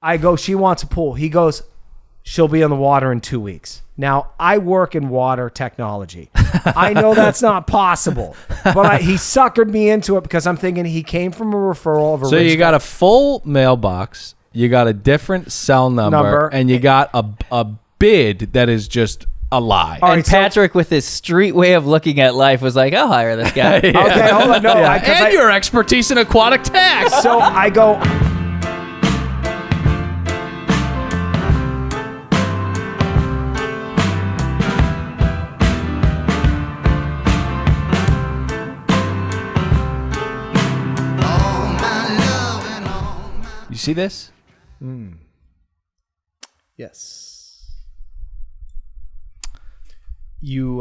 I go, she wants a pool. He goes, she'll be in the water in 2 weeks. Now, I work in water technology. I know that's not possible, but he suckered me into it because I'm thinking he came from a referral of a So you got a full mailbox, you got a different cell number. And you got a bid that is just a lie. And Patrick, with his street way of looking at life, was like, I'll hire this guy. Okay, hold on. No, and your expertise in aquatic tax. So I go... You see this? Yes. You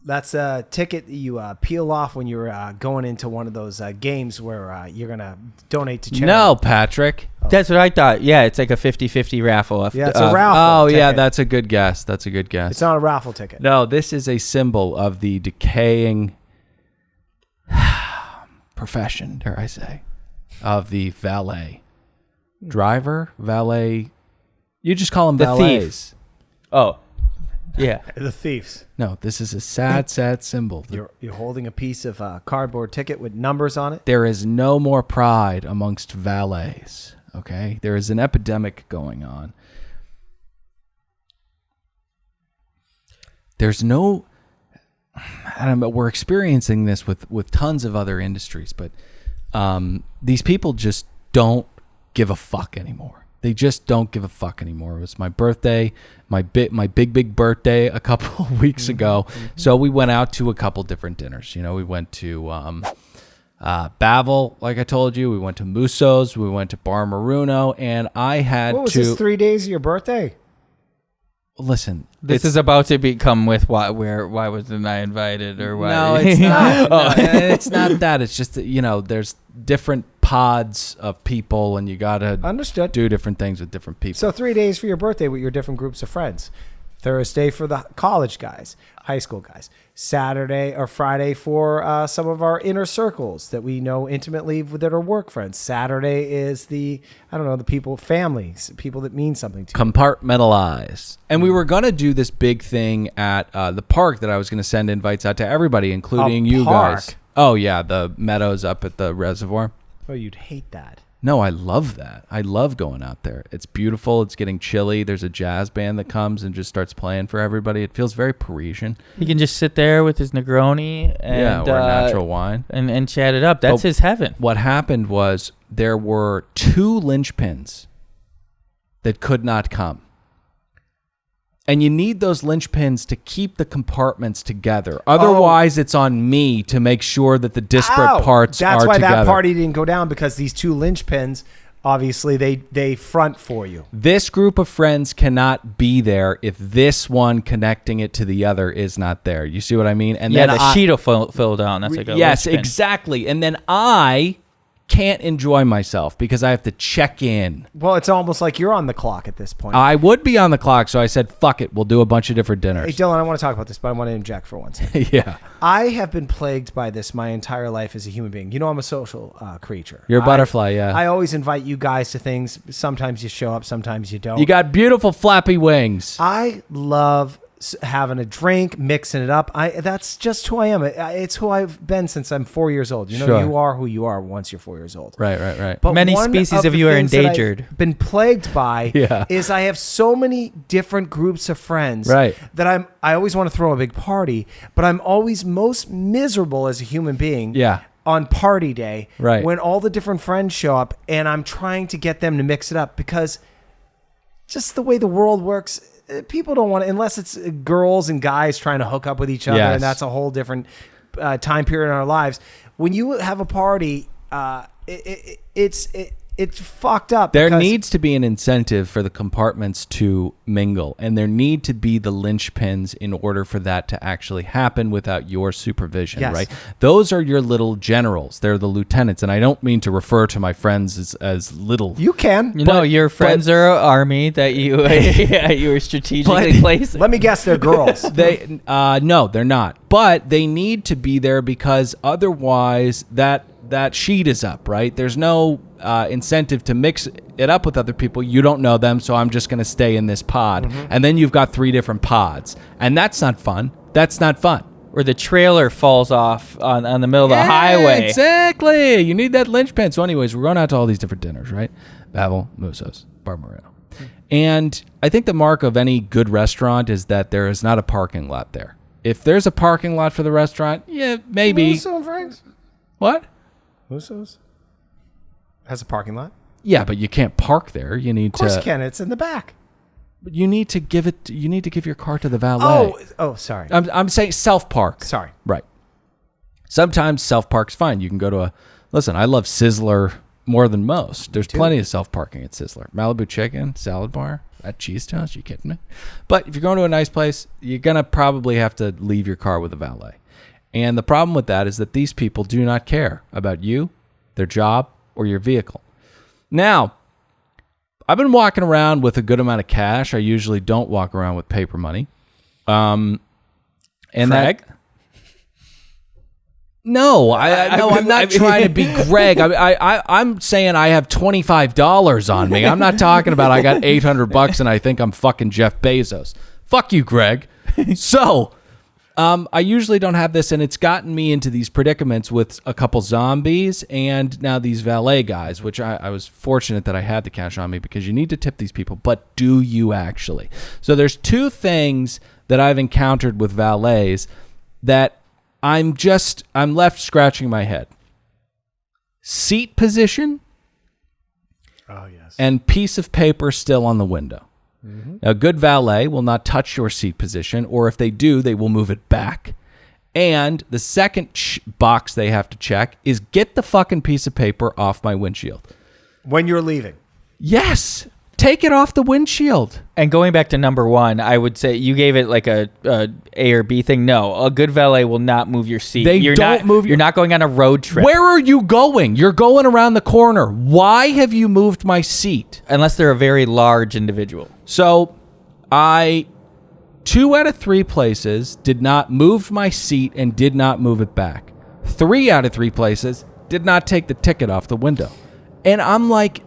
that's a ticket you peel off when you're going into one of those games where you're gonna donate to charity. No, Patrick. That's what I thought. Yeah, it's like a 50-50 raffle. Yeah, it's a raffle. Oh, ticket. yeah, that's a good guess. It's not a raffle ticket. No, this is a symbol of the decaying profession, dare I say, of the valet. Driver, valet. You just call them valets. Thief. Oh, yeah. The thieves. No, this is a sad, sad symbol. You're holding a piece of cardboard ticket with numbers on it. There is no more pride amongst valets. Okay, there is an epidemic going on. There's no. I don't know. We're experiencing this with tons of other industries, but these people just don't give a fuck anymore. They just don't give a fuck anymore. It was my birthday, my big birthday a couple of weeks ago. So we went out to a couple different dinners. You know, we went to Bavel, like I told you. We went to Musso's. We went to Bar Maruno, and I had What was this, 3 days of your birthday? Listen, this is about to become with why wasn't I invited or why? No, it's not. No, it's not that. It's just that, you know, there's different pods of people, and you gotta do different things with different people. So 3 days for your birthday with your different groups of friends. Thursday for the college guys, high school guys. Saturday or Friday for some of our inner circles that we know intimately that are work friends. Saturday is the people, families, people that mean something to you. Compartmentalize. And we were going to do this big thing at the park that I was going to send invites out to everybody, including you guys. Oh, yeah, the meadows up at the reservoir. Oh, you'd hate that. No, I love that. I love going out there. It's beautiful. It's getting chilly. There's a jazz band that comes and just starts playing for everybody. It feels very Parisian. He can just sit there with his Negroni and or natural wine and chat it up. That's his heaven. What happened was there were 2 linchpins that could not come. And you need those linchpins to keep the compartments together. Otherwise, it's on me to make sure that the disparate parts are together. That's why that party didn't go down, because these 2 linchpins, obviously, they front for you. This group of friends cannot be there if this one connecting it to the other is not there. You see what I mean? And then the sheet will fill down. That's like a yes, linchpin. Exactly. And then I can't enjoy myself because I have to check in. Well, it's almost like you're on the clock at this point. I would be on the clock, so I said, fuck it, we'll do a bunch of different dinners. Hey, Dylan, I want to talk about this, but I want to inject for one second. Yeah. I have been plagued by this my entire life as a human being. You know, I'm a social creature. You're a butterfly, yeah. I always invite you guys to things. Sometimes you show up, sometimes you don't. You got beautiful flappy wings. I love having a drink, mixing it up. That's just who I am. It's who I've been since I'm 4 years old. You know, sure. You are who you are once you're 4 years old. Right. But many species of you are endangered. I've been plagued by is I have so many different groups of friends that I always want to throw a big party, but I'm always most miserable as a human being. Yeah. On party day, right, when all the different friends show up and I'm trying to get them to mix it up, because just the way the world works, people don't want to, unless it's girls and guys trying to hook up with each other, and that's a whole different time period in our lives. When you have a party, it's fucked up. There needs to be an incentive for the compartments to mingle, and there need to be the linchpins in order for that to actually happen without your supervision, right? Those are your little generals. They're the lieutenants, and I don't mean to refer to my friends as little. You can. You know, your friends are an army that you you were strategically placing. Let me guess, they're girls. No, they're not. But they need to be there because otherwise that sheet is up, right? There's no incentive to mix it up with other people. You don't know them, so I'm just going to stay in this pod. And then you've got 3 different pods. And that's not fun. That's not fun. Or the trailer falls off on the middle of the highway. Exactly. You need that linchpin. So anyways, we're going out to all these different dinners, right? Babel, Muso's, Bar Moreno. And I think the mark of any good restaurant is that there is not a parking lot there. If there's a parking lot for the restaurant, yeah, maybe. Musso and Frank's? What? Musso's? Has a parking lot? Yeah, but you can't park there. You need Of course to. you can. It's in the back. But you need to give it. You need to give your car to the valet. Oh, sorry. I'm saying self park. Sorry. Right. Sometimes self park's fine. You can go to a. Listen, I love Sizzler more than most. There's plenty of self parking at Sizzler. Malibu Chicken, Salad Bar, at Cheese Toast. You kidding me? But if you're going to a nice place, you're gonna probably have to leave your car with a valet. And the problem with that is that these people do not care about you, their job, or your vehicle. Now, I've been walking around with a good amount of cash. I usually don't walk around with paper money. And Craig? No, I'm not trying to be Greg. I'm saying I have $25 on me. I'm not talking about I got $800 and I think I'm fucking Jeff Bezos. Fuck you, Greg. So, I usually don't have this, and it's gotten me into these predicaments with a couple zombies and now these valet guys, which I was fortunate that I had the cash on me because you need to tip these people, but do you actually? So there's 2 things that I've encountered with valets that I'm left scratching my head. Seat position. Oh, yes. And piece of paper still on the window. A good valet will not touch your seat position, or if they do, they will move it back. And the second box they have to check is get the fucking piece of paper off my windshield. When you're leaving. Yes. Take it off the windshield. And going back to number 1, I would say you gave it like a A or B thing. No, a good valet will not move your seat. You're not going on a road trip. Where are you going? You're going around the corner. Why have you moved my seat? Unless they're a very large individual. So 2 out of 3 places did not move my seat and did not move it back. 3 out of 3 places did not take the ticket off the window. And I'm like,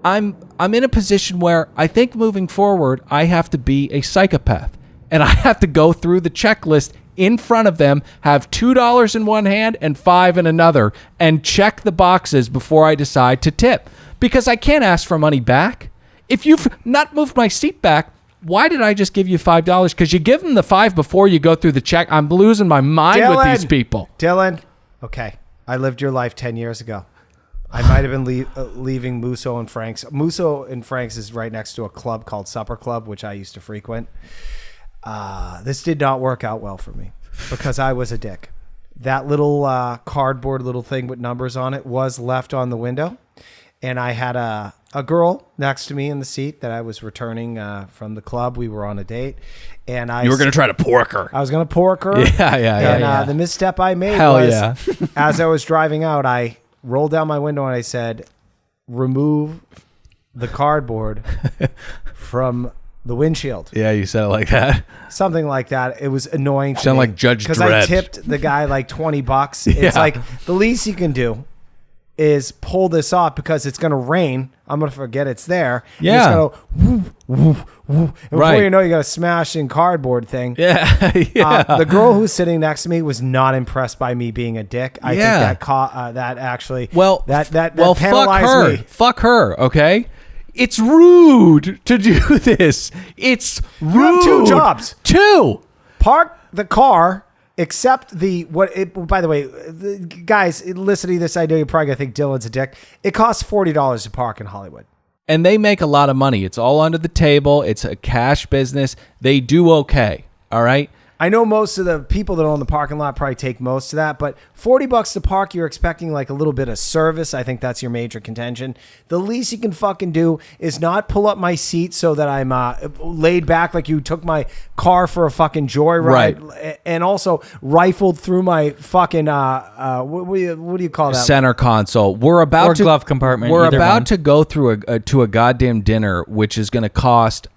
I'm in a position where I think moving forward, I have to be a psychopath. And I have to go through the checklist in front of them, have $2 in one hand and $5 in another, and check the boxes before I decide to tip. Because I can't ask for money back. If you've not moved my seat back, why did I just give you $5? Because you give them the $5 before you go through the check. I'm losing my mind with these people. Dylan, okay. I lived your life 10 years ago. I might have been leaving Musso and Frank's. Musso and Frank's is right next to a club called Supper Club, which I used to frequent. This did not work out well for me because I was a dick. That little cardboard little thing with numbers on it was left on the window. And I had a girl next to me in the seat that I was returning from the club. We were on a date. And You were going to try to pork her. I was going to pork her. Yeah. The misstep I made as I was driving out, I rolled down my window and I said, remove the cardboard from the windshield. Yeah, you said it like that. Something like that. It was annoying to Sound me like Judge Dredd. because I tipped the guy like $20. It's like the least you can do is pull this off because it's going to rain. I'm going to forget it's there. Yeah. It's going to woo, woo, woo. And before Right. you know, you got a smashing cardboard thing. Yeah. The girl who's sitting next to me was not impressed by me being a dick. I think that actually that fuck penalized her. me. Fuck her, okay? It's rude to do this. It's rude. You have 2 jobs. 2. Park the car. Except by the way, guys, listening to this, I know you're probably going to think Dylan's a dick. It costs $40 to park in Hollywood. And they make a lot of money. It's all under the table. It's a cash business. They do okay, all right? I know most of the people that own the parking lot probably take most of that, but $40 to park, you're expecting like a little bit of service. I think that's your major contention. The least you can fucking do is not pull up my seat so that I'm laid back like you took my car for a fucking joyride, Right. And also rifled through my fucking what do you call that? Center console. We're about Or glove compartment, We're either about one. to go through to a goddamn dinner, which is going to cost.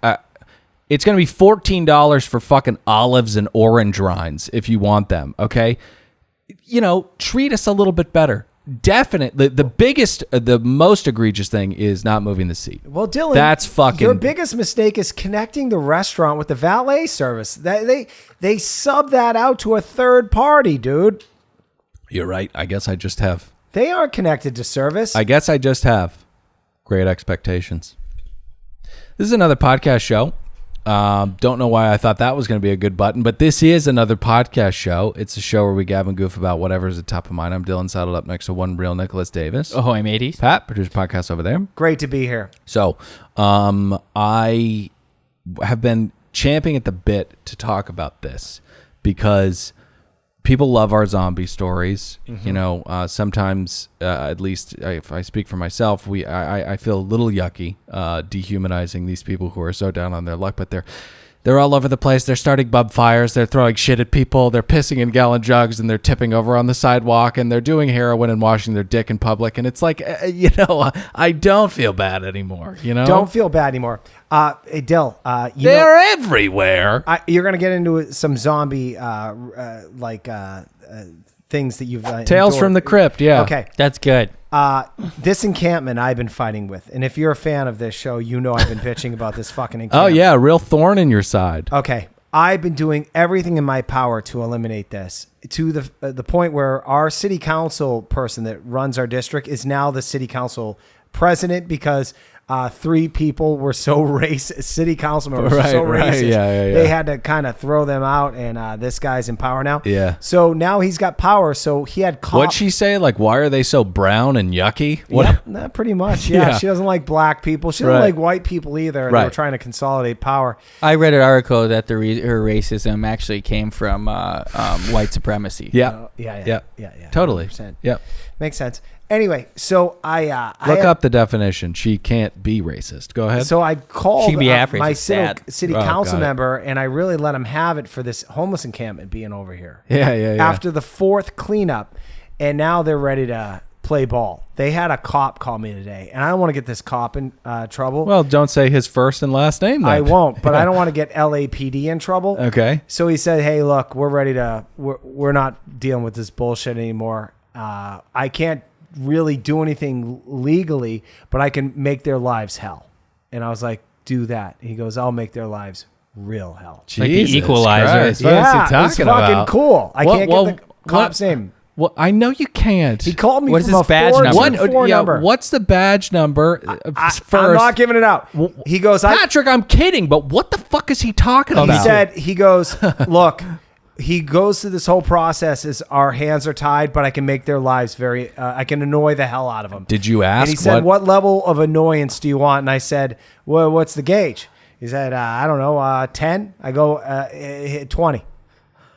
It's going to be $14 for fucking olives and orange rinds if you want them, okay? You know, treat us a little bit better. definitely the biggest, the most egregious thing is not moving the seat. Well, Dylan, that's fucking. Your biggest mistake is connecting the restaurant with the valet service. They sub that out to a third party, dude. You're right. I guess I just have. They aren't connected to service. I guess I just have great expectations. This is another podcast show. Don't know why I thought that was going to be a good button, but this is another podcast show. It's a show where we gab and goof about whatever's at the top of mind. I'm Dylan, saddled up next to one real Nicholas Davis. Ahoy, mateys. Pat, producer podcast over there. Great to be here. So, I have been champing at the bit to talk about this because people love our zombie stories. Mm-hmm. You know, sometimes, at least if I speak for myself, I feel a little yucky dehumanizing these people who are so down on their luck, but they're all over the place. They're starting bub fires. They're throwing shit at people. They're pissing in gallon jugs, and they're tipping over on the sidewalk, and they're doing heroin and washing their dick in public. And it's like, I don't feel bad anymore. Don't feel bad anymore. Hey, Dill, they're everywhere. You're gonna get into some zombie things that you've Tales endured. from the Crypt. Yeah. Okay, That's good. this encampment I've been fighting with, and if you're a fan of this show, you know I've been bitching about this fucking encampment. Oh yeah, a real thorn in your side. Okay, I've been doing everything in my power to eliminate this, to the point where our city council person that runs our district is now the city council president because 3 people were so racist. City council members were so racist. Yeah. They had to kind of throw them out, and this guy's in power now. Yeah. So now he's got power. So he had What'd she say? Like, why are they so brown and yucky? What? Yep, pretty much. Yeah. She doesn't like black people. She doesn't like white people either. They were trying to consolidate power. I read an article that her racism actually came from white supremacy. Yeah. Yeah. Totally. 100%. Yeah. Makes sense. Anyway, so I look up the definition. She can't be racist. Go ahead. So I called She can be half my racist, city council member, and I really let him have it for this homeless encampment being over here. Yeah. After the 4th cleanup, and now they're ready to play ball. They had a cop call me today, and I don't want to get this cop in trouble. Well, don't say his first and last name then. I won't, but I don't want to get LAPD in trouble. Okay. So he said, "Hey, look, we're ready to. We're not dealing with this bullshit anymore. I can't really do anything legally, but I can make their lives hell." And I was like, "Do that." He goes, "I'll make their lives real hell." Like the Equalizer. Christ, what is he talking it's fucking about? cool. I can't get the cop's name. Well, I know you can't. He called me What is from his a badge 424 number? number. What's the badge number? First, I'm not giving it out. He goes, Patrick, I'm kidding, but what the fuck is he talking about? he goes, look, he goes through this whole process as our hands are tied, but I can make their lives I can annoy the hell out of them. Did you ask? And he said, what level of annoyance do you want? And I said, well, what's the gauge? He said, I don't know, 10. I go, 20.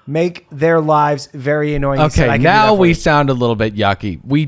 Make their lives very annoying. Okay, now we sound a little bit yucky. We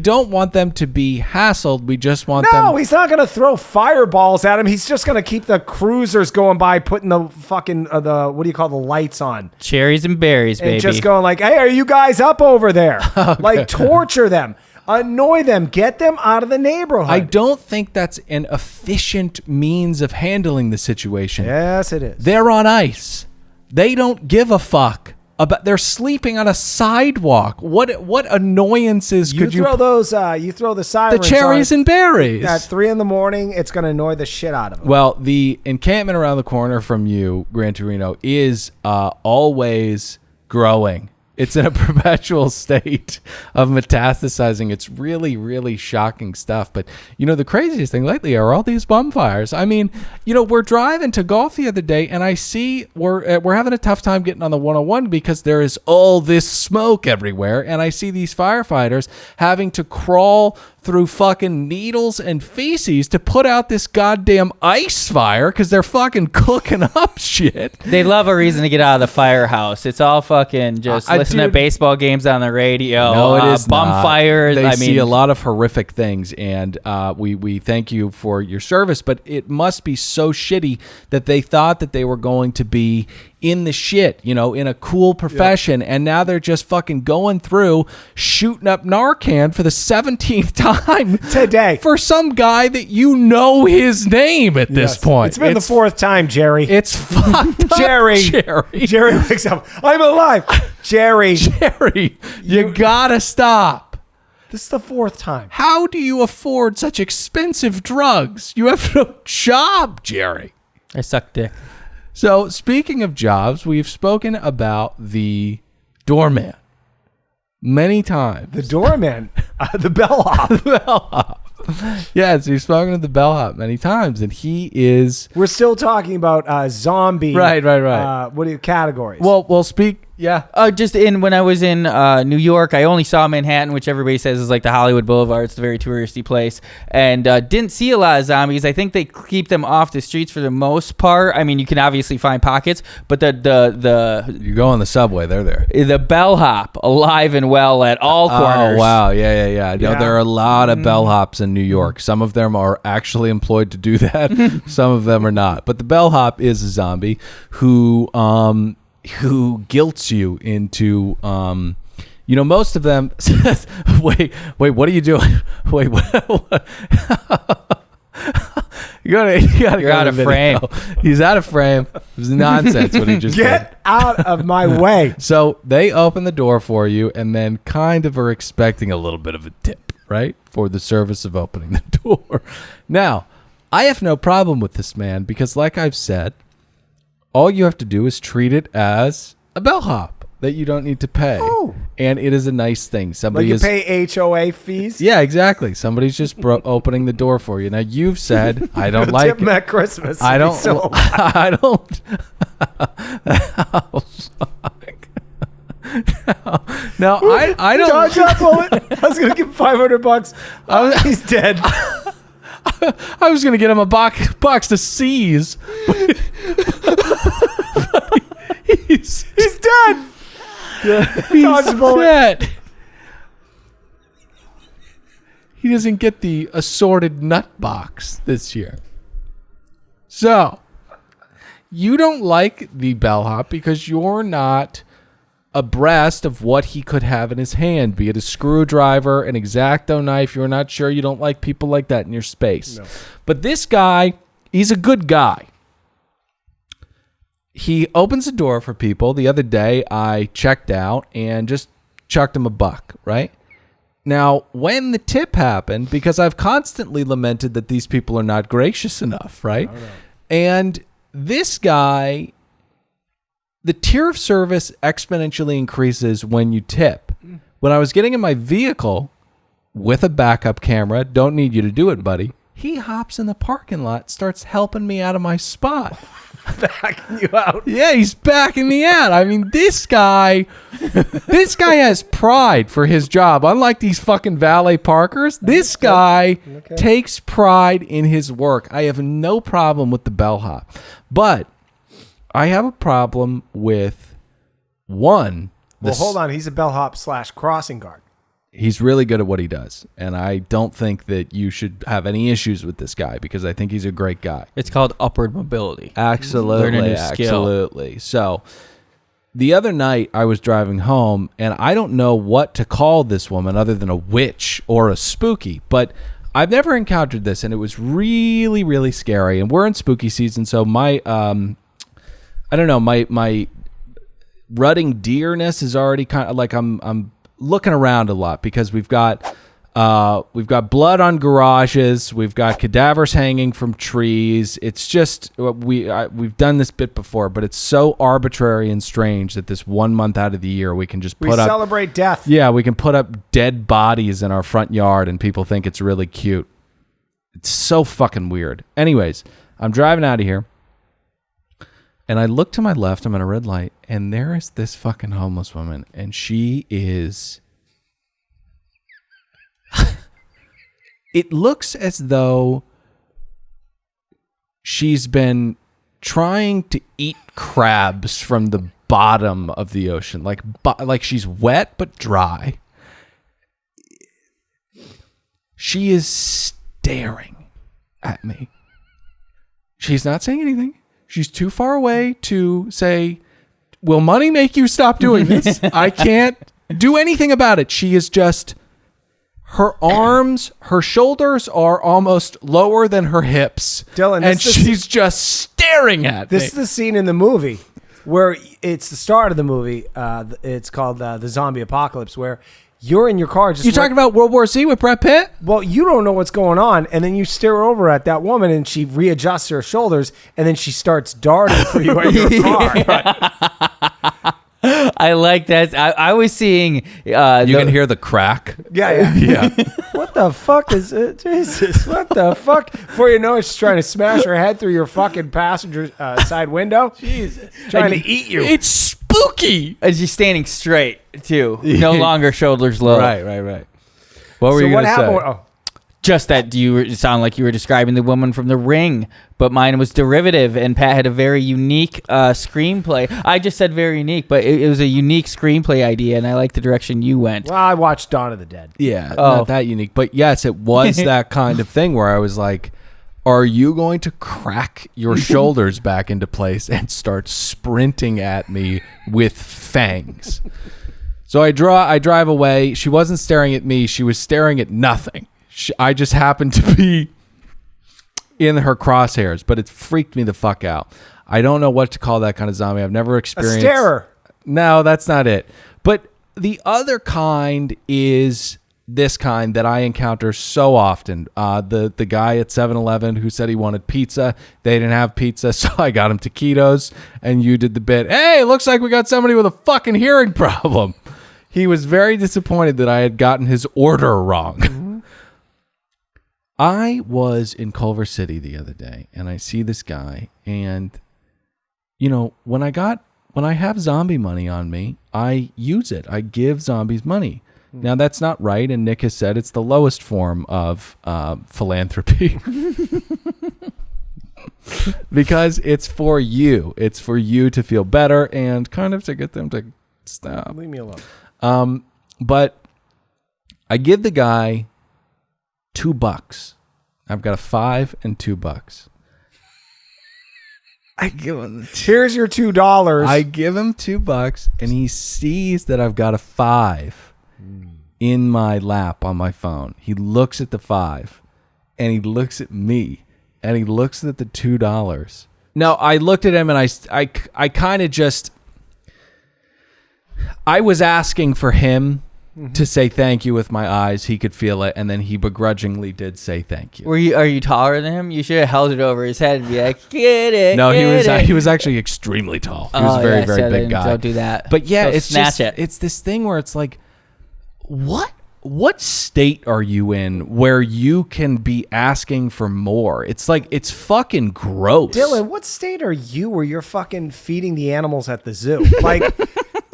don't want them to be hassled. We just want them. No, he's not going to throw fireballs at him. He's just going to keep the cruisers going by, putting the fucking what do you call the lights on? Cherries and berries, baby. And just going like, "Hey, are you guys up over there?" Okay. Like torture them, annoy them, get them out of the neighborhood. I don't think that's an efficient means of handling the situation. Yes, it is. They're on ice. They don't give a fuck about. They're sleeping on a sidewalk. What annoyances could you throw those? You throw the sirens. The cherries and berries at 3 a.m. It's going to annoy the shit out of them. Well, the encampment around the corner from you, Gran Torino, is always growing. It's in a perpetual state of metastasizing. It's really, really shocking stuff. But, the craziest thing lately are all these bonfires. I mean, we're driving to golf the other day, and I see we're having a tough time getting on the 101 because there is all this smoke everywhere. And I see these firefighters having to crawl through fucking needles and feces to put out this goddamn ice fire because they're fucking cooking up shit. They love a reason to get out of the firehouse. It's all fucking just listen to baseball games on the radio. No, it is bonfires. They see a lot of horrific things, and we thank you for your service, but it must be so shitty that they thought that they were going to be in the shit, in a cool profession, and now they're just fucking going through shooting up Narcan for the 17th time today for some guy that his name at this point. It's been the 4th time, Jerry. It's fucked up, Jerry wakes up. I'm alive. Jerry, you gotta stop. This is the 4th time. How do you afford such expensive drugs? You have no job, Jerry. I suck dick. So, speaking of jobs, we've spoken about the doorman many times. The doorman, the bellhop. The bellhop. Yes, we've spoken of the bellhop many times, and he is... We're still talking about zombie. Right. What are your categories? Well, we'll speak... Yeah. When I was in New York, I only saw Manhattan, which everybody says is like the Hollywood Boulevard. It's a very touristy place, and didn't see a lot of zombies. I think they keep them off the streets for the most part. I mean, you can obviously find pockets, but the You go on the subway, they're there. the bellhop alive and well at all corners. Oh, wow. Yeah. No, there are a lot of bellhops in New York. Some of them are actually employed to do that. Some of them are not. But the bellhop is a zombie who guilts you into most of them says, wait, what are you doing? Wait, what? You're out of frame. He's out of frame. It was nonsense what he just Get did. out of my way. So they open the door for you and then kind of are expecting a little bit of a tip, right? For the service of opening the door. Now, I have no problem with this man because like I've said, all you have to do is treat it as a bellhop that you don't need to pay. Oh. And it is a nice thing. Somebody Like you pay HOA fees? Yeah, exactly. Somebody's just opening the door for you. Now you've said I don't like Tip him at Christmas. I don't. I don't. No, I don't. Dodge that bullet. I was gonna give him $500. He's dead. I was gonna get him a box to seize. He's dead. He's Dodge the bullet. dead. He doesn't get the assorted nut box this year. So, you don't like the bellhop because you're not abreast of what he could have in his hand, be it a screwdriver, an X-Acto knife. You're not sure. You don't like people like that in your space. No. But this guy, he's a good guy. He opens the door for people. The other day, I checked out and just chucked him $1, right? Now, when the tip happened, because I've constantly lamented that these people are not gracious enough, right? And this guy, the tier of service exponentially increases when you tip. When I was getting in my vehicle with a backup camera, don't need you to do it, buddy, he hops in the parking lot, starts helping me out of my spot. Backing you out. Yeah, he's backing me out. I mean, this guy has pride for his job. Unlike these fucking valet parkers, this guy takes pride in his work. I have no problem with the bellhop. But I have a problem with one. Well, hold on. He's a bellhop / crossing guard. He's really good at what he does. And I don't think that you should have any issues with this guy because I think he's a great guy. It's called upward mobility. Absolutely. Learn a new skill. Absolutely. So the other night I was driving home and I don't know what to call this woman other than a witch or a spooky, but I've never encountered this and it was really, really scary. And we're in spooky season. So my, I don't know, my rutting deerness is already kind of like I'm looking around a lot because we've got blood on garages, we've got cadavers hanging from trees. It's just we've done this bit before, but it's so arbitrary and strange that this 1 month out of the year we can just We put up celebrate death. Yeah, we can put up dead bodies in our front yard and people think it's really cute. It's so fucking weird. Anyways, I'm driving out of here. And I look to my left, I'm at a red light, and there is this fucking homeless woman, and she is... It looks as though she's been trying to eat crabs from the bottom of the ocean, like she's wet but dry. She is staring at me. She's not saying anything. She's too far away to say, will money make you stop doing this? I can't do anything about it. She is just, her arms, her shoulders are almost lower than her hips. Dylan, and she's just staring at me. This is the scene in the movie where it's the start of the movie. It's called The Zombie Apocalypse, where You're in your car. Just You talking about World War Z with Brad Pitt? Well, you don't know what's going on, and then you stare over at that woman, and she readjusts her shoulders, and then she starts darting for you in your car. I like that. I was seeing. You can hear the crack. Yeah. What the fuck is it? Jesus, what the fuck? Before you know it, she's trying to smash her head through your fucking passenger side window. Jesus. Trying to eat you. It's spooky. And she's standing straight, too. No longer shoulders low. Right. What were you going to say? Oh. Just that you sound like you were describing the woman from The Ring, but mine was derivative, and Pat had a very unique screenplay. I just said very unique, but it was a unique screenplay idea, and I like the direction you went. Well, I watched Dawn of the Dead. Yeah, not that unique. But yes, it was that kind of thing where I was like, are you going to crack your shoulders back into place and start sprinting at me with fangs? So I drive away. She wasn't staring at me. She was staring at nothing. I just happened to be in her crosshairs, but it freaked me the fuck out. I don't know what to call that kind of zombie. I've never experienced. A starer. No, that's not it. But the other kind is this kind that I encounter so often. The guy at 7-Eleven who said he wanted pizza. They didn't have pizza, so I got him taquitos, and you did the bit. Hey, looks like we got somebody with a fucking hearing problem. He was very disappointed that I had gotten his order wrong. Mm-hmm. I was in Culver City the other day, and I see this guy, and when I have zombie money on me, I use it. I give zombies money. Now that's not right, and Nick has said it's the lowest form of philanthropy. Because it's for you. It's for you to feel better and kind of to get them to stop. Leave me alone. But I give the guy $2. I've got a $5 and $2. I give him. Here's your $2. I give him $2, and he sees that I've got a $5 in my lap on my phone. He looks at the $5, and he looks at me, and he looks at the $2. Now I looked at him, and I kind of just. I was asking for him to say thank you with my eyes. He could feel it, and then he begrudgingly did say thank you. Are you taller than him? You should have held it over his head and be like, "Get it." No, he was actually extremely tall. He was a very very big guy. Don't do that. But yeah, So it's snatch just, it's this thing where it's like, what state are you in where you can be asking for more? It's like, it's fucking gross. Dylan, what state are you where you're fucking feeding the animals at the zoo? Like,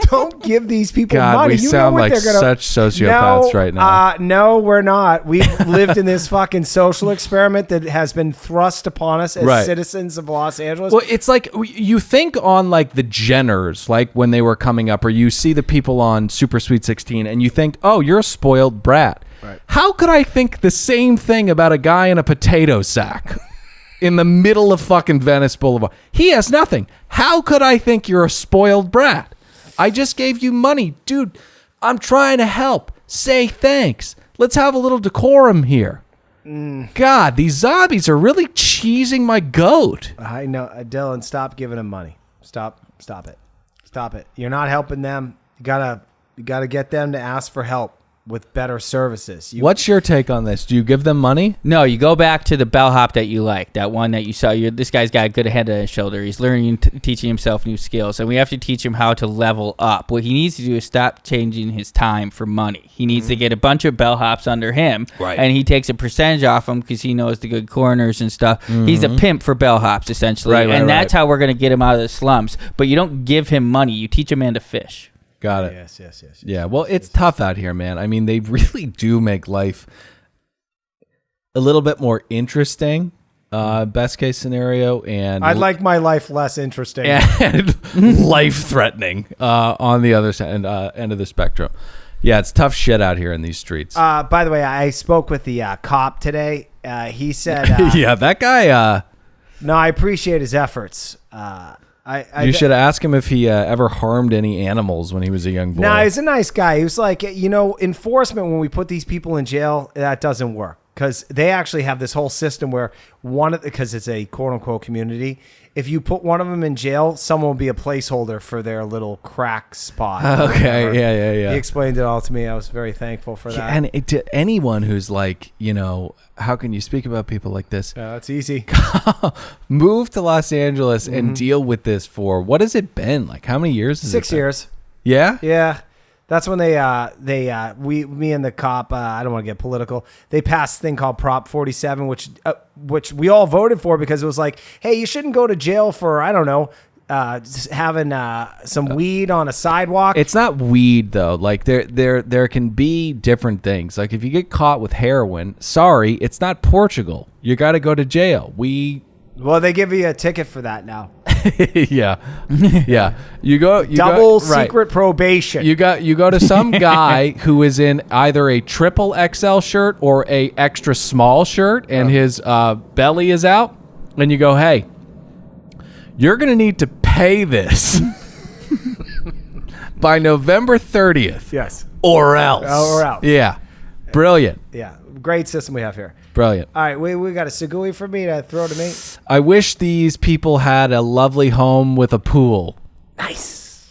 don't give these people money. We sound like such sociopaths right now. No, we're not. We've lived in this fucking social experiment that has been thrust upon us as citizens of Los Angeles. Well, it's like you think on like the Jenners, like when they were coming up, or you see the people on Super Sweet 16 and you think, oh, you're a spoiled brat. Right. How could I think the same thing about a guy in a potato sack in the middle of fucking Venice Boulevard? He has nothing. How could I think you're a spoiled brat? I just gave you money. Dude, I'm trying to help. Say thanks. Let's have a little decorum here. God, these zombies are really cheesing my goat. I know. Dylan, stop giving them money. Stop it. Stop it. You're not helping them. You gotta get them to ask for help with better services. What's your take on this? Do you give them money? No, you go back to the bellhop that you like, that one that you saw. This guy's got a good head on his shoulder. He's learning, teaching himself new skills, and we have to teach him how to level up. What he needs to do is stop changing his time for money. He needs to get a bunch of bellhops under him, and he takes a percentage off them because he knows the good corners and stuff. He's a pimp for bellhops, essentially, and that's how we're going to get him out of the slums. But you don't give him money. You teach a man to fish. Got it. Yes. Yeah, well, it's tough out here, man. I mean, they really do make life a little bit more interesting, best case scenario. And I'd like my life less interesting. And life-threatening on the other side, end of the spectrum. Yeah, it's tough shit out here in these streets. By the way, I spoke with the cop today. He said... yeah, that guy... no, I appreciate his efforts. You should ask him if he ever harmed any animals when he was a young boy. No, he's a nice guy. He was like, enforcement, when we put these people in jail, that doesn't work. because they actually have this whole system where because it's a quote unquote community, if you put one of them in jail, someone will be a placeholder for their little crack spot. Okay, yeah. He explained it all to me. I was very thankful for that. And to anyone who's like, how can you speak about people like this? It's easy. Move to Los Angeles and deal with this for, what has it been? Like, how many years? 6 years. Yeah? Yeah. That's when me and the cop, I don't want to get political. They passed a thing called Prop 47, which we all voted for because it was like, hey, you shouldn't go to jail for, I don't know, just having some weed on a sidewalk. It's not weed though. Like there can be different things. Like if you get caught with heroin, sorry, it's not Portugal. You got to go to jail. Well, they give you a ticket for that now. yeah. You Double secret probation. You go to some guy who is in either a triple XL shirt or a extra small shirt, and his belly is out, and you go, hey, you're gonna need to pay this by November 30th. Yes. Or else. Yeah. Brilliant. Yeah. Great system we have here. Brilliant. All right, we got a Segui for me to throw to me. I wish these people had a lovely home with a pool. Nice.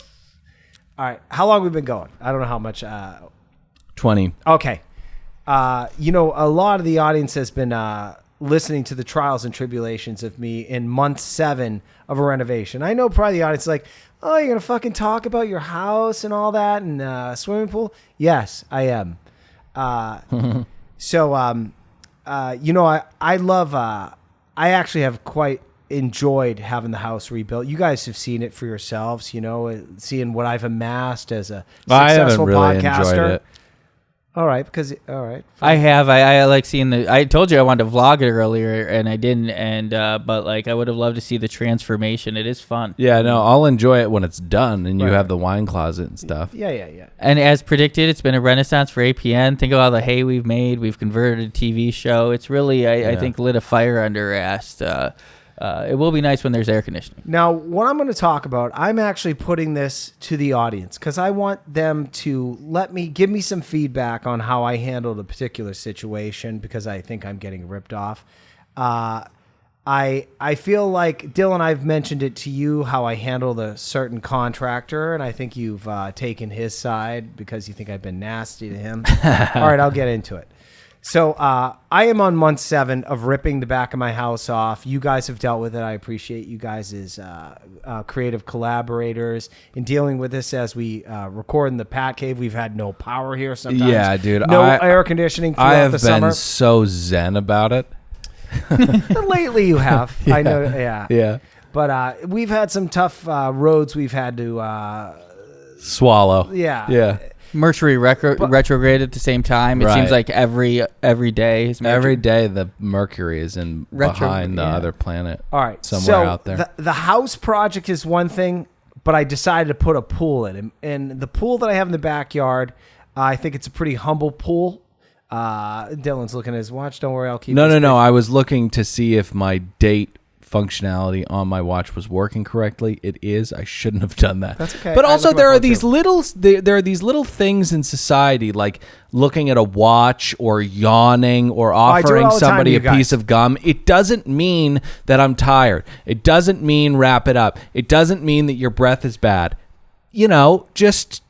All right, how long have we been going? I don't know how much. 20. Okay. A lot of the audience has been listening to the trials and tribulations of me in month 7 of a renovation. I know probably the audience is like, oh, you're going to fucking talk about your house and all that and swimming pool? Yes, I am. I love, I actually have quite enjoyed having the house rebuilt. You guys have seen it for yourselves, seeing what I've amassed as a successful I haven't really podcaster. enjoyed it. All right. I have. I like seeing I told you I wanted to vlog it earlier, and I didn't. And but like I would have loved to see the transformation. It is fun. Yeah, no, I'll enjoy it when it's done and you have the wine closet and stuff. Yeah. And as predicted, it's been a renaissance for APN. Think of all the hay we've made. We've converted a TV show. It's really, I think, lit a fire under our ass. It will be nice when there's air conditioning. Now, what I'm going to talk about, I'm actually putting this to the audience because I want them to give me some feedback on how I handled a particular situation because I think I'm getting ripped off. I feel like, Dylan, I've mentioned it to you how I handled a certain contractor, and I think you've taken his side because you think I've been nasty to him. All right, I'll get into it. So I am on month 7 of ripping the back of my house off. You guys have dealt with it. I appreciate you guys as creative collaborators in dealing with this as we record in the Pat Cave. We've had no power here sometimes. Yeah, dude. No air conditioning throughout the summer. I have been so zen about it. Lately you have. Yeah. I know. Yeah. Yeah. But we've had some tough roads we've had to swallow. Yeah. Yeah. Mercury retrograde at the same time. It seems like every day. Every day the Mercury is behind the other planet. All right. Somewhere out there. The house project is one thing, but I decided to put a pool in. And the pool that I have in the backyard, I think it's a pretty humble pool. Dylan's looking at his watch. Don't worry, I'll keep No. I was looking to see if my date functionality on my watch was working correctly. It is. I shouldn't have done that. That's okay. But also there are these little things in society, like looking at a watch or yawning or offering somebody a piece of gum. It doesn't mean that I'm tired. It doesn't mean wrap it up. It doesn't mean that your breath is bad. Just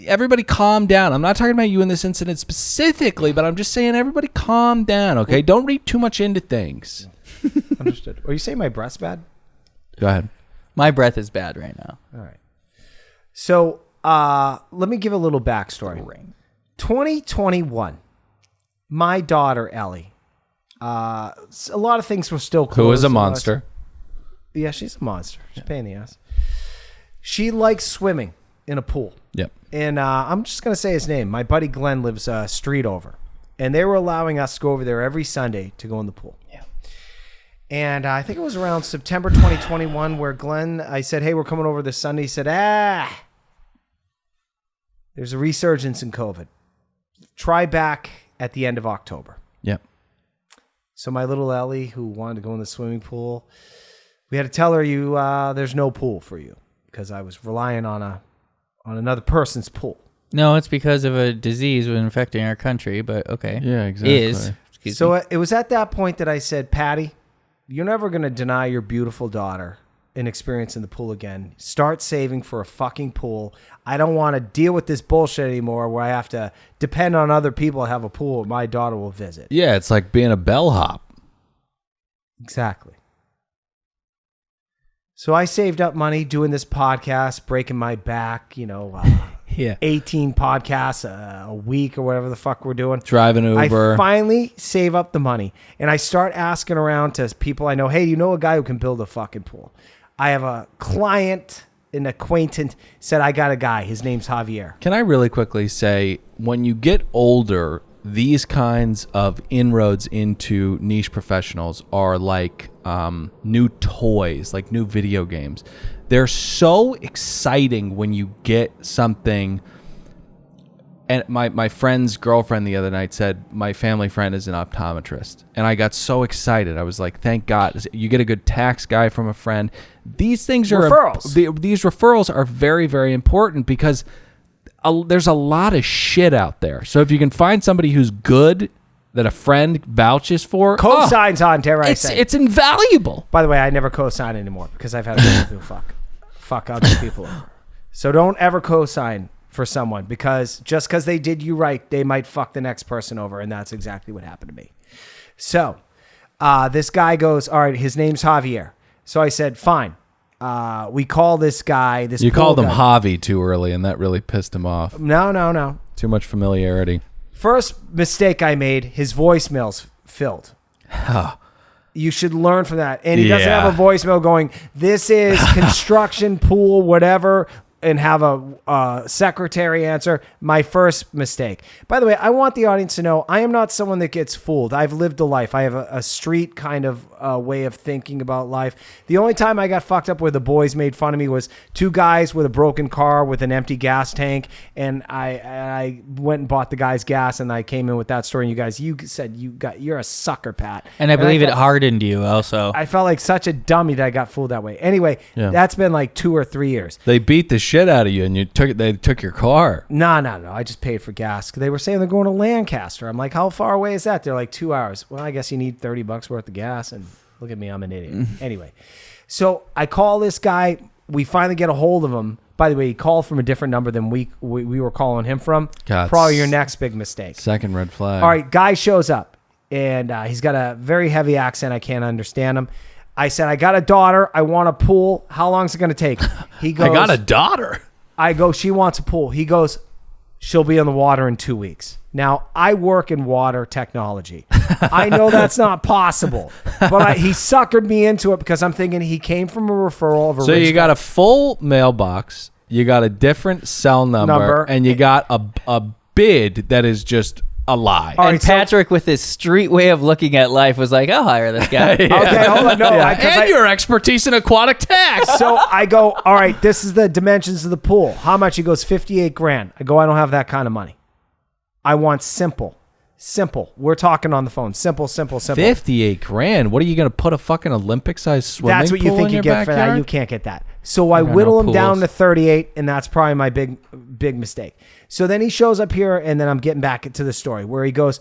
everybody calm down. I'm not talking about you in this incident specifically, but I'm just saying everybody calm down, okay? Don't read too much into things. Understood. Are you saying my breath's bad? Go ahead. My breath is bad right now. All right. So let me give a little backstory. 2021, my daughter, Ellie, a lot of things were still closed. Who is a monster? Yeah, she's a monster. She's a pain in the ass. She likes swimming in a pool. Yep. And I'm just going to say his name. My buddy Glenn lives a street over. And they were allowing us to go over there every Sunday to go in the pool. Yeah. And I think it was around September 2021 where Glenn, I said, hey, we're coming over this Sunday. He said, there's a resurgence in COVID. Try back at the end of October. Yep. So my little Ellie, who wanted to go in the swimming pool, we had to tell her, there's no pool for you because I was relying on another person's pool. No, it's because of a disease infecting our country, but okay. Yeah, exactly. Is Excuse me. it was at that point that I said, Patty, you're never going to deny your beautiful daughter an experience in the pool again. Start saving for a fucking pool. I don't want to deal with this bullshit anymore where I have to depend on other people to have a pool my daughter will visit. Yeah, it's like being a bellhop. Exactly. So I saved up money doing this podcast, breaking my back, Yeah. 18 podcasts a week or whatever the fuck we're doing. Driving Uber. I finally save up the money and I start asking around to people I know, hey, you know a guy who can build a fucking pool? I have a client, an acquaintance, said I got a guy. His name's Javier. Can I really quickly say, when you get older, these kinds of inroads into niche professionals are like new toys, like new video games. They're so exciting when you get something. And my friend's girlfriend the other night said, my family friend is an optometrist. And I got so excited. I was like, thank God. You get a good tax guy from a friend. These things are... Referrals. These referrals are very, very important because there's a lot of shit out there. So if you can find somebody who's good that a friend vouches for... Co-signs on, dare I say. It's invaluable. By the way, I never co-sign anymore because I've had other people fuck other people over. So don't ever co-sign for someone because just because they did you right, they might fuck the next person over, and that's exactly what happened to me. So this guy goes, all right, his name's Javier. So I said, fine. We call this guy... You called him Javi too early, and that really pissed him off. No. Too much familiarity. First mistake I made, his voicemail's filled. You should learn from that. And he doesn't have a voicemail going, this is construction, pool, whatever, and have a secretary answer. My first mistake. By the way, I want the audience to know I am not someone that gets fooled. I've lived a life. I have a street kind of way of thinking about life. The only time I got fucked up where the boys made fun of me was two guys with a broken car with an empty gas tank, and I went and bought the guy's gas, and I came in with that story. And you said you're a sucker, Pat. And I believe it hardened you also. I felt like such a dummy that I got fooled that way. Anyway, that's been like 2 or 3 years. They beat the shit out of you, and they took your car. No. I just paid for gas. They were saying they're going to Lancaster. I'm like, how far away is that? They're like 2 hours. Well, I guess you need $30 worth of gas. And look at me, I'm an idiot. Anyway, so I call this guy. We finally get a hold of him. By the way, he called from a different number than we were calling him from. God, probably your next big mistake. Second red flag. All right, guy shows up, and he's got a very heavy accent. I can't understand him. I said, I got a daughter. I want a pool. How long is it going to take? He goes, I got a daughter. I go, she wants a pool. He goes, she'll be in the water in 2 weeks. Now, I work in water technology. I know that's not possible, but he suckered me into it because I'm thinking he came from a referral of a So rich you got a full mailbox, you got a different cell number. And you got a bid that is just a lie. All right, and Patrick, with his street way of looking at life, was like, I'll hire this guy. Okay, hold on. No, And your expertise in aquatic tax. So I go, all right, this is the dimensions of the pool. How much? He goes, 58 grand. I go, I don't have that kind of money. I want simple. We're talking on the phone. Simple. 58 grand. What are you going to put a fucking Olympic-sized swimming That's what you pool think in you your get for that. backyard? You can't get that. So I got whittle no him down pools. to 38, and that's probably my big mistake. So then he shows up here, and then I'm getting back to the story where he goes,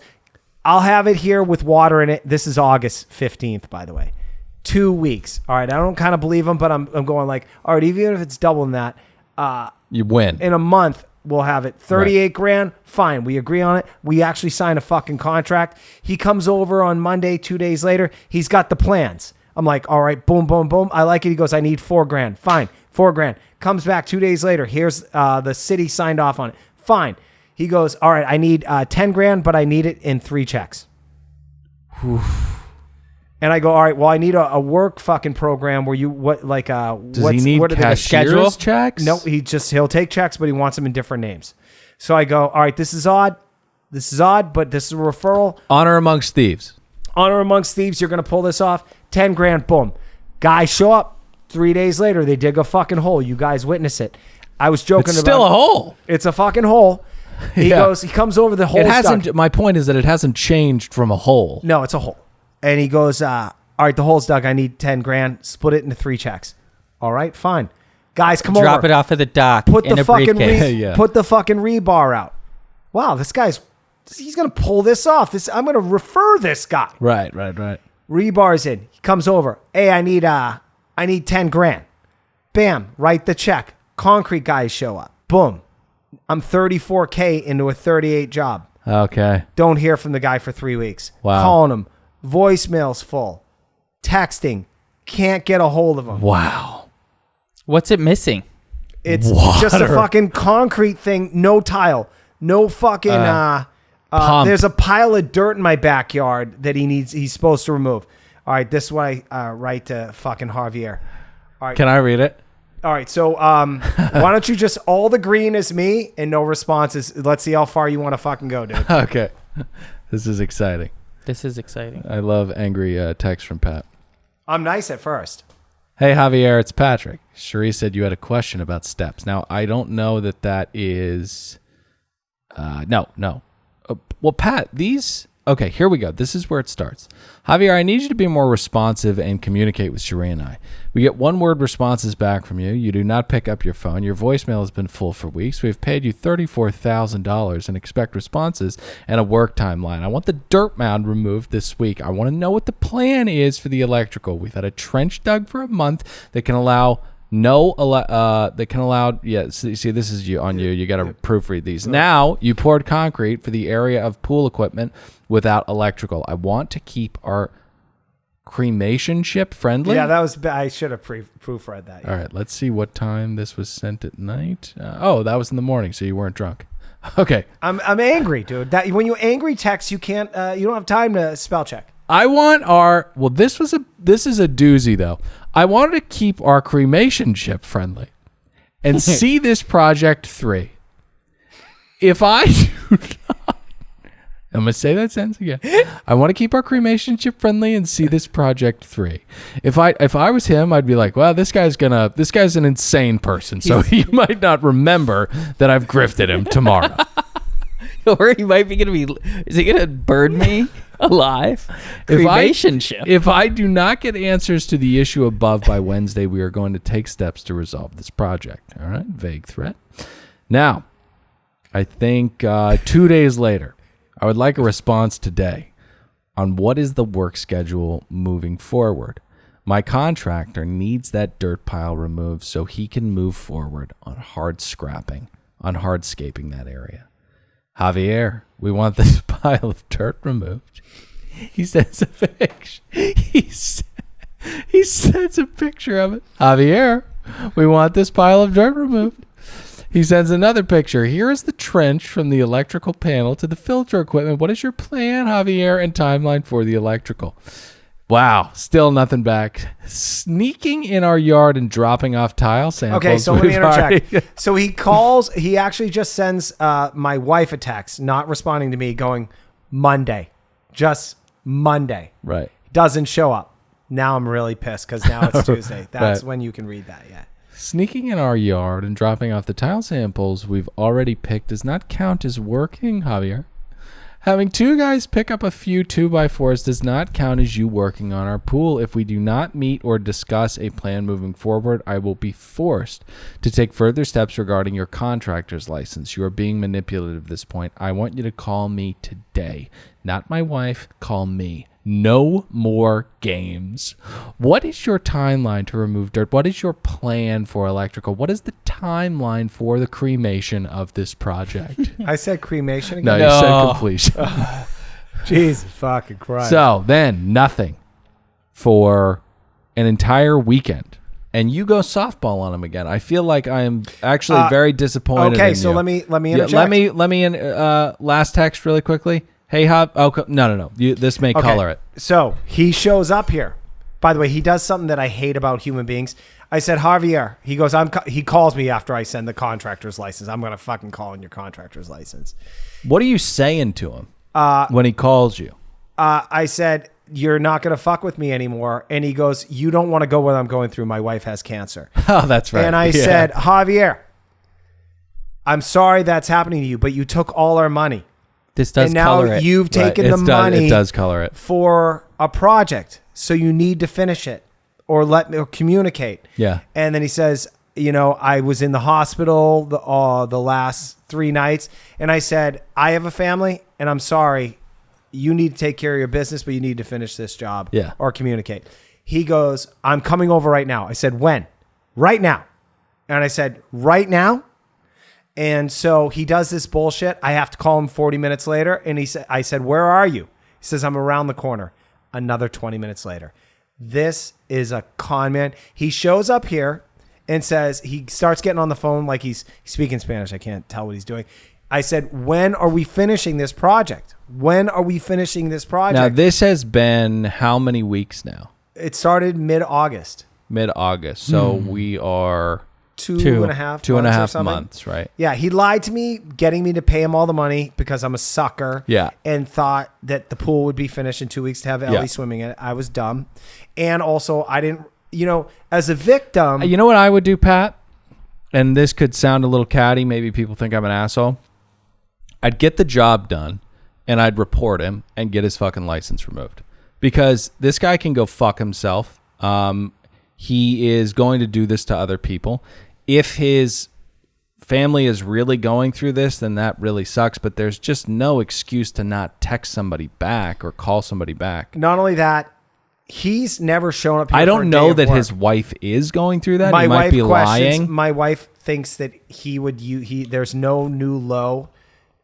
I'll have it here with water in it. This is August 15th, by the way. 2 weeks. All right, I don't kind of believe him, but I'm going like, all right, even if it's double than that, You win. in a month, we'll have it. 38 grand, fine. We agree on it. We actually sign a fucking contract. He comes over on Monday, 2 days later. He's got the plans. I'm like, all right, boom. I like it. He goes, I need 4 grand. Fine, 4 grand. Comes back 2 days later. Here's the city signed off on it. Fine. He goes, all right, I need 10 grand, but I need it in 3 checks. And I go, all right, well, I need a work fucking program where you, Does he need cashier's checks? No, he'll take checks, but he wants them in different names. So I go, all right, this is odd, but this is a referral. Honor amongst thieves. Honor amongst thieves, you're going to pull this off. 10 grand, boom. Guys show up. 3 days later, they dig a fucking hole. You guys witness it. I was joking It's about still a hole. It's a fucking hole. He comes over the hole. It hasn't. My point is that it hasn't changed from a hole. No, it's a hole. And he goes, all right, the hole's dug. I need 10 grand. Split it into 3 checks. All right, fine. Guys, come over. Drop it off at the dock Put in the a fucking briefcase. put the fucking rebar out. Wow, this guy's He's going to pull this off. I'm going to refer this guy. Right. Rebar's in. He comes over. Hey, I need 10 grand. Bam, write the check. Concrete guys show up. Boom. I'm 34K into a 38 job. Okay. Don't hear from the guy for 3 weeks. Wow. Calling him. Voicemail's full. Texting. Can't get a hold of him. Wow. What's it missing? It's Water. just a fucking concrete thing. No tile. No fucking... pump. There's a pile of dirt in my backyard that he's supposed to remove. All right, this is what I write to fucking Javier. All right. Can I read it? All right, so why don't you just all the green is me and no responses. Let's see how far you want to fucking go, dude. Okay. This is exciting. This is exciting. I love angry texts from Pat. I'm nice at first. Hey, Javier, it's Patrick. Cherie said you had a question about steps. Now, I don't know that is... No. Well, Pat, these... Okay, here we go. This is where it starts. Javier, I need you to be more responsive and communicate with Cherie and I. We get one-word responses back from you. You do not pick up your phone. Your voicemail has been full for weeks. We've paid you $34,000 and expect responses and a work timeline. I want the dirt mound removed this week. I want to know what the plan is for the electrical. We've had a trench dug for a month that can allow... see, this is you on you. You got to proofread these. Now, you poured concrete for the area of pool equipment without electrical. I want to keep our cremation ship friendly. Yeah, that was... I should have proofread that. Yeah. All right, let's see what time this was sent at night. That was in the morning, so you weren't drunk. Okay. I'm angry, dude. That when you angry text, you can't... you don't have time to spell check. I want our... Well, this is a doozy, though. I wanted to keep our cremation ship friendly and see this project through. If I do not... I'm going to say that sentence again. I want to keep our cremation ship friendly and see this project through. If I was him, I'd be like, well, this guy's an insane person, so he might not remember that I've grifted him tomorrow. Or he might be going to be... Is he going to burn me alive? Cremation ship. If I do not get answers to the issue above by Wednesday, we are going to take steps to resolve this project. All right? Vague threat. Now, I think 2 days later, I would like a response today on what is the work schedule moving forward. My contractor needs that dirt pile removed so he can move forward on hardscaping that area. Javier, we want this pile of dirt removed. He sends a picture. He sends a picture of it. Javier, we want this pile of dirt removed. He sends another picture. Here is the trench from the electrical panel to the filter equipment. What is your plan, Javier, and timeline for the electrical? Wow, still nothing back. Sneaking in our yard and dropping off tile samples. Okay, so let me interject. So he calls, he actually just sends my wife a text, not responding to me, going, Monday. Just Monday. Right. Doesn't show up. Now I'm really pissed because now it's Tuesday. That's when you can read that, yeah. Sneaking in our yard and dropping off the tile samples we've already picked does not count as working, Javier. Having two guys pick up a few 2x4s does not count as you working on our pool. If we do not meet or discuss a plan moving forward, I will be forced to take further steps regarding your contractor's license. You are being manipulative at this point. I want you to call me today. Not my wife. Call me. No more games. What is your timeline to remove dirt? What is your plan for electrical? What is the timeline for the cremation of this project? I said cremation No, again? you said completion. Jesus fucking Christ. So then nothing for an entire weekend. And you go softball on him again. I feel like I am actually very disappointed. Okay, in so you. let me interject. let me last text really quickly. Hey, Hob. Oh, no. This may color it. So he shows up here. By the way, he does something that I hate about human beings. I said, Javier. He goes, he calls me after I send the contractor's license. I'm going to fucking call in your contractor's license. What are you saying to him when he calls you? I said, you're not going to fuck with me anymore. And he goes, you don't want to go what I'm going through. My wife has cancer. Oh, that's right. And I said, Javier, I'm sorry that's happening to you, but you took all our money. This does and now color it. you've taken the money. It does color it for a project, so you need to finish it or communicate. Yeah. And then he says, I was in the hospital the last 3 nights, and I said, I have a family, and I'm sorry. You need to take care of your business, but you need to finish this job or communicate. He goes, I'm coming over right now. I said, when? Right now. And I said, right now? And so he does this bullshit. I have to call him 40 minutes later. And I said, where are you? He says, I'm around the corner. Another 20 minutes later. This is a con man. He shows up here and says, he starts getting on the phone like he's speaking Spanish. I can't tell what he's doing. I said, when are we finishing this project? When are we finishing this project? Now, this has been how many weeks now? It started mid-August. Mid-August. So we are... Two and a half months, right? Yeah, he lied to me, getting me to pay him all the money because I'm a sucker. Yeah. And thought that the pool would be finished in 2 weeks to have Ellie swimming in it. I was dumb. And also, I didn't, as a victim. You know what I would do, Pat? And this could sound a little catty. Maybe people think I'm an asshole. I'd get the job done and I'd report him and get his fucking license removed. Because this guy can go fuck himself. He is going to do this to other people. If his family is really going through this, then that really sucks. But there's just no excuse to not text somebody back or call somebody back. Not only that, he's never shown up here I for don't a know day of that work. his wife is going through that. My He might wife be lying. My wife thinks that there's no new low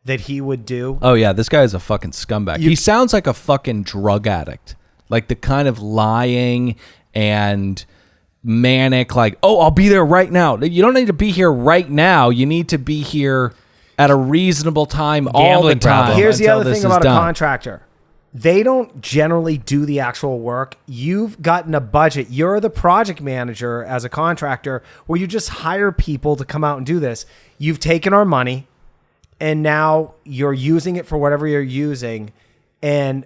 that he would do. Oh, yeah. This guy is a fucking scumbag. He sounds like a fucking drug addict. Like the kind of lying and... manic, like, oh, I'll be there right now. You don't need to be here right now. You need to be here at a reasonable time all the time. Here's the other thing about a contractor. They don't generally do the actual work. You've gotten a budget. You're the project manager as a contractor where you just hire people to come out and do this. You've taken our money and now you're using it for whatever you're using. And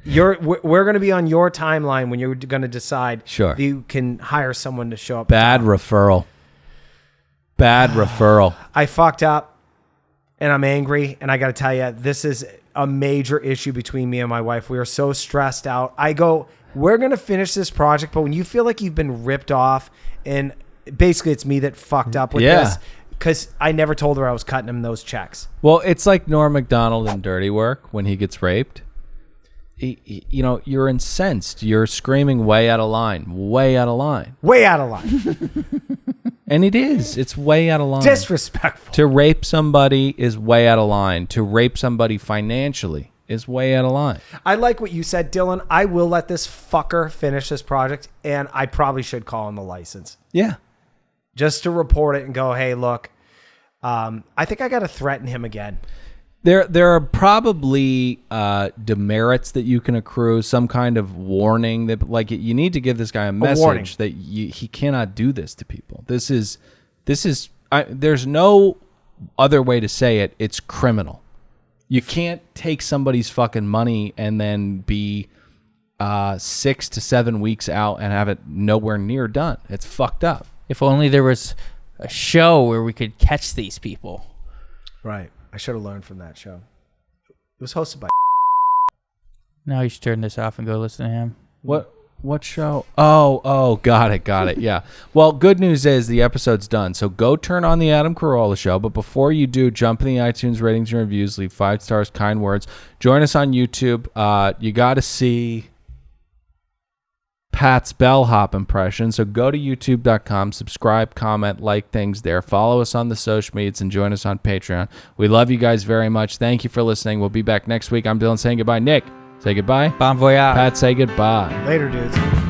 we're going to be on your timeline when you're going to decide Sure. you can hire someone to show up. Bad referral. I fucked up and I'm angry. And I got to tell you, this is a major issue between me and my wife. We are so stressed out. I go, we're going to finish this project. But when you feel like you've been ripped off, and basically it's me that fucked up with this, because I never told her I was cutting him those checks. Well, it's like Norm Macdonald in Dirty Work when he gets raped. You're incensed. You're screaming way out of line. Way out of line. And it is. It's way out of line. Disrespectful. To rape somebody is way out of line. To rape somebody financially is way out of line. I like what you said, Dylan. I will let this fucker finish this project, and I probably should call him the license. Yeah. Just to report it and go, hey, look, I think I got to threaten him again. There are probably demerits that you can accrue, some kind of warning that, like, you need to give this guy a message that he cannot do this to people. This is there's no other way to say it. It's criminal. You can't take somebody's fucking money and then be 6 to 7 weeks out and have it nowhere near done. It's fucked up. If only there was a show where we could catch these people. Right. I should have learned from that show. It was hosted by... Now you should turn this off and go listen to him. What show? Oh, got it. Yeah. Well, good news is the episode's done. So go turn on the Adam Carolla Show. But before you do, jump in the iTunes ratings and reviews. Leave 5 stars, kind words. Join us on YouTube. You got to see Pat's bellhop impression. So go to youtube.com, subscribe, comment, like things there. Follow us on the social medias and join us on Patreon. We love you guys very much. Thank you for listening. We'll be back next week. I'm Dylan saying goodbye. Nick, say goodbye. Bon voyage. Pat, say goodbye. Later, dudes.